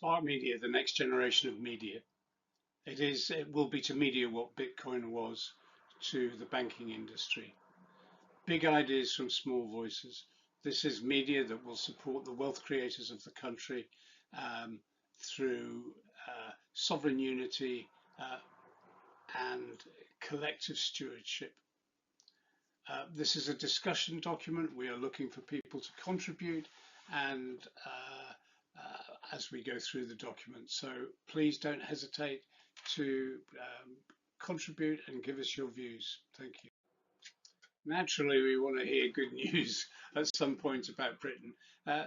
Smart media, the next generation of media. It will be to media what Bitcoin was to the banking industry. Big ideas from small voices. This is media that will support the wealth creators of the country um, through sovereign unity uh, and collective stewardship. This is a discussion document. We are looking for people to contribute and as we go through the document. So please don't hesitate to contribute and give us your views. Thank you. Naturally, we want to hear good news at some point about Britain.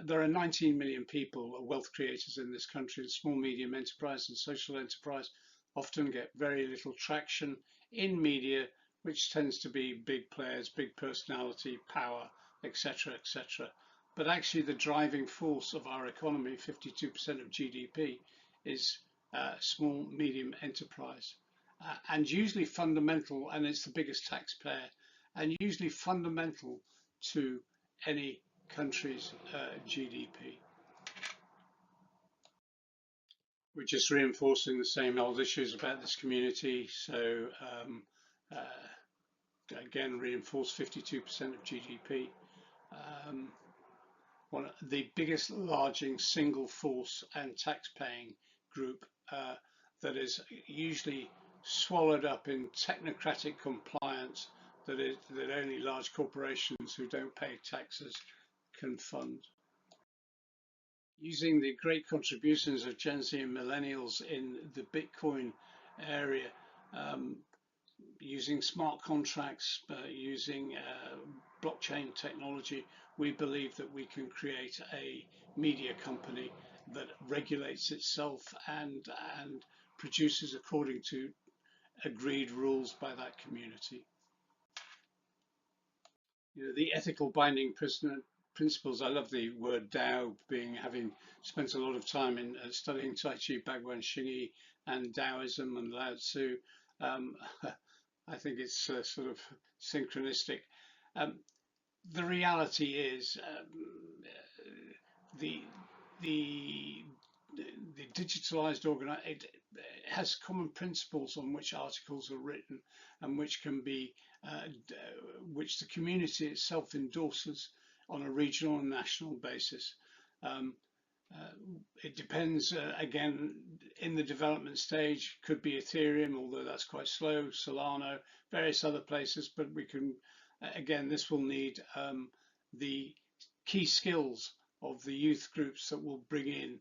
There are 19 million people, wealth creators in this country, and small, medium enterprise and social enterprise often get very little traction in media, which tends to be big players, big personality, power, etc., etc. But actually, the driving force of our economy, 52% of GDP, is small, medium enterprise, and usually fundamental, and it's the biggest taxpayer and usually fundamental to any country's GDP. We're just reinforcing the same old issues about this community. So again, reinforce 52% of GDP. One of the biggest lodging single force and tax paying group that is usually swallowed up in technocratic compliance that only large corporations who don't pay taxes can fund. Using the great contributions of Gen Z and millennials in the Bitcoin area, using smart contracts, using blockchain technology, we believe that we can create a media company that regulates itself and produces according to agreed rules by that community. You know, the ethical binding principles. I love the word Tao, being having spent a lot of time in studying Tai Chi, Bhagwan Shingi, and Taoism and Lao Tzu. I think it's sort of synchronistic. The reality is the the the digitalized it has common principles on which articles are written and which can be which the community itself endorses on a regional and national basis. Um, it depends, again, in the development stage, could be Ethereum, although that's quite slow, Solana, various other places, but we can, again, this will need the key skills of the youth groups that will bring in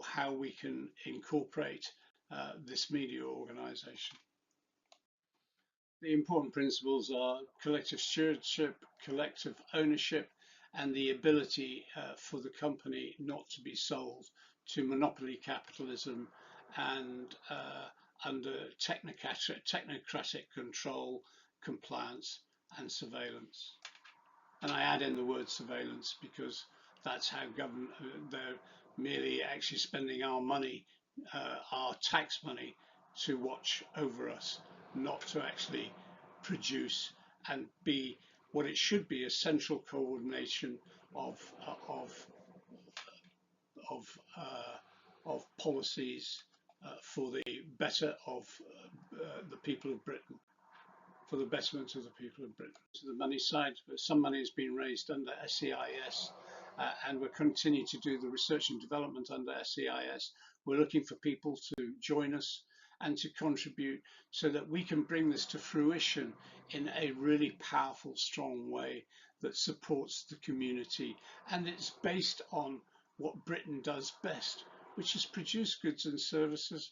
how we can incorporate this media organization. The important principles are collective stewardship, collective ownership, and the ability for the company not to be sold to monopoly capitalism and under technocratic control, compliance, and surveillance. And I add in the word surveillance because that's how government, they're merely actually spending our money, our tax money, to watch over us, not to actually produce and be what it should be, a central coordination of of of policies for the better of the people of Britain, for the betterment of the people of Britain. To the money side, some money has been raised under SEIS, and we're continuing to do the research and development under SEIS. We're looking for people to join us and to contribute so that we can bring this to fruition in a really powerful, strong way that supports the community. And it's based on what Britain does best, which is produce goods and services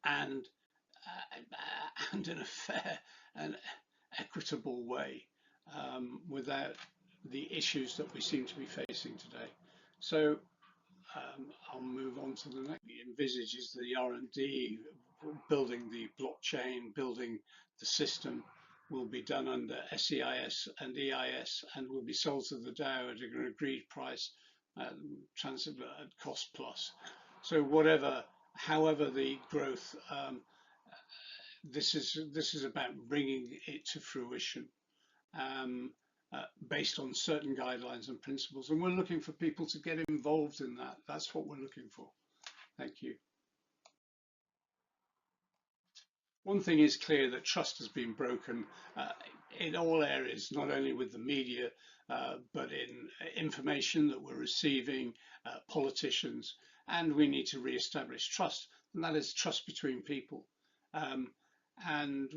and in a fair and equitable way, without the issues that we seem to be facing today. So I'll move on to the next. Envisages the R&D, building the blockchain, building the system will be done under SEIS and EIS and will be sold to the DAO at an agreed price, transit at cost plus. So however the growth, this is about bringing it to fruition. based on certain guidelines and principles. And we're looking for people to get involved in that. That's what we're looking for. Thank you. One thing is clear, that trust has been broken in all areas, not only with the media, but in information that we're receiving, politicians, and we need to re-establish trust, and that is trust between people. Um, and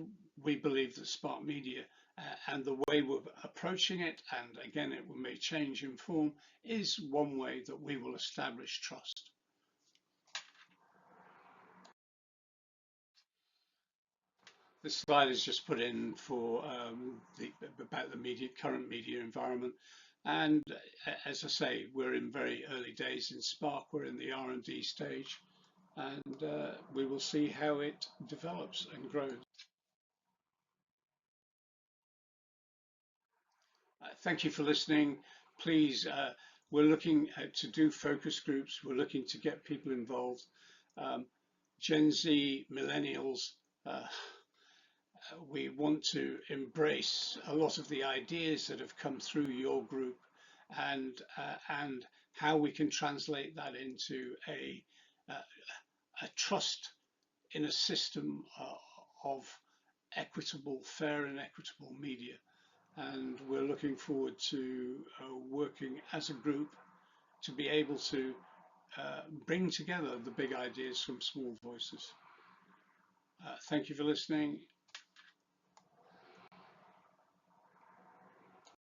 we believe that smart media and the way we're approaching it, and again, it may change in form, is one way that we will establish trust. This slide is just put in for about the current media environment. And as I say, we're in very early days in Spark. We're in the R&D stage, and we will see how it develops and grows. Thank you for listening. Please, we're looking to do focus groups. We're looking to get people involved. Gen Z, millennials, we want to embrace a lot of the ideas that have come through your group, and how we can translate that into a trust in a system of equitable, fair and equitable media. And we're looking forward to working as a group to be able to bring together the big ideas from small voices. Thank you for listening.